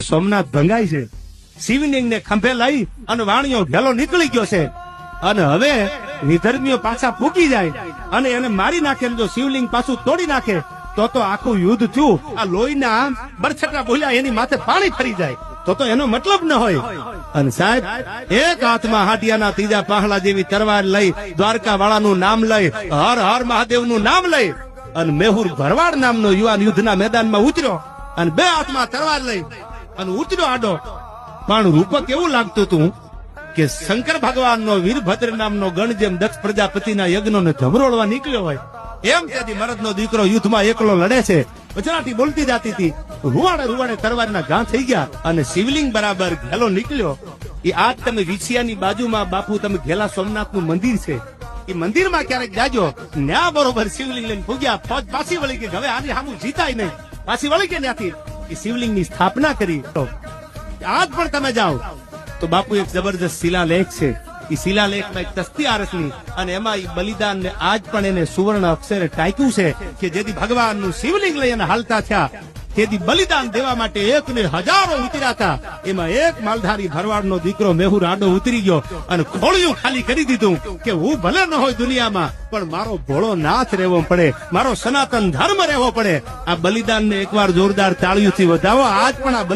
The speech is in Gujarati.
સોમનાથ ભંગાય છે, શિવલિંગ ને ખંભે લઈ અને વાણિયો ઢેલો નીકળી ગયો છે અને હવે વિધર્મીઓ પાછા ફૂકી જાય અને એને મારી નાખે, જો શિવલિંગ પાછું તોડી નાખે તો આખું યુદ્ધ થયું. આ લોહીના બરછટા બોલ્યા એની માથે પાણી ફરી જાય તો એનો મતલબ ન હોય. અને સાહેબ એક હાથમાં હાટિયાના ત્રીજા પહાડા જેવી તરવાર લઈ દ્વારકા વાળાનું નામ લઈ હર હર મહાદેવનું નામ લઈ અને મેહુર ભરવાડ નામનો યુવાન યુદ્ધના મેદાનમાં ઉતર્યો અને બે હાથમાં તરવાર લઈ અને ઉતર્યો આડો. પણ રૂપક એવું લાગતું હતું કે શંકર ભગવાનનો વીરભદ્ર નામનો ગણ જેમ દક્ષ પ્રજાપતિના યજ્ઞોને ધમરોળવા નીકળ્યો હોય એમ ત્યાંથી મરદનો દીકરો યુદ્ધમાં એકલો લડે છે. ગુજરાતી બોલતી જાતી હતી, રૂવાડે તરવારના ઘા થઈ ગયા અને શિવલિંગ બરાબર ઘેલો નીકળ્યો. એ આજ તમે વિછિયાની બાજુમાં બાપુ તમે ઘેલા સોમનાથનું મંદિર છે, એ મંદિરમાં ક્યારેક જાજો, ન્યા બરોબર શિવલિંગ લઈને ભૂગ્યા. ફોજ પાછી વળી કે હવે આની સામું જીતાય નહીં, પાછી વળી કે ત્યાંથી એ શિવલિંગની સ્થાપના કરી. તો આજ પણ તમે જાઓ તો બાપુ એક જબરજસ્ત શિલાલેખ છે, એ શિલાલેખમાં એક તસ્તી આરસની અને એમાં એ બલિદાન ને આજ પણ એને સુવર્ણ અક્ષરે ટાંક્યું છે કે જેથી ભગવાનનું શિવલિંગ લઈ અને હાલતા થયા તેથી બલિદાન દેવા માટે એક ને હજારો ઉતર્યા હતા. એમાં એક માલધારી ભરવાડનો દીકરો મેહુર આડો ઉતરી ગયો અને ખોળિયું ખાલી કરી દીધું કે હું ભલે ન હોય દુનિયામાં પણ મારો ભોળો નાથ રહેવો પડે, મારો સનાતન ધર્મ રહેવો પડે. આ બલિદાનને એકવાર જોરદાર તાળીઓથી વધાવો. આજ પણ આ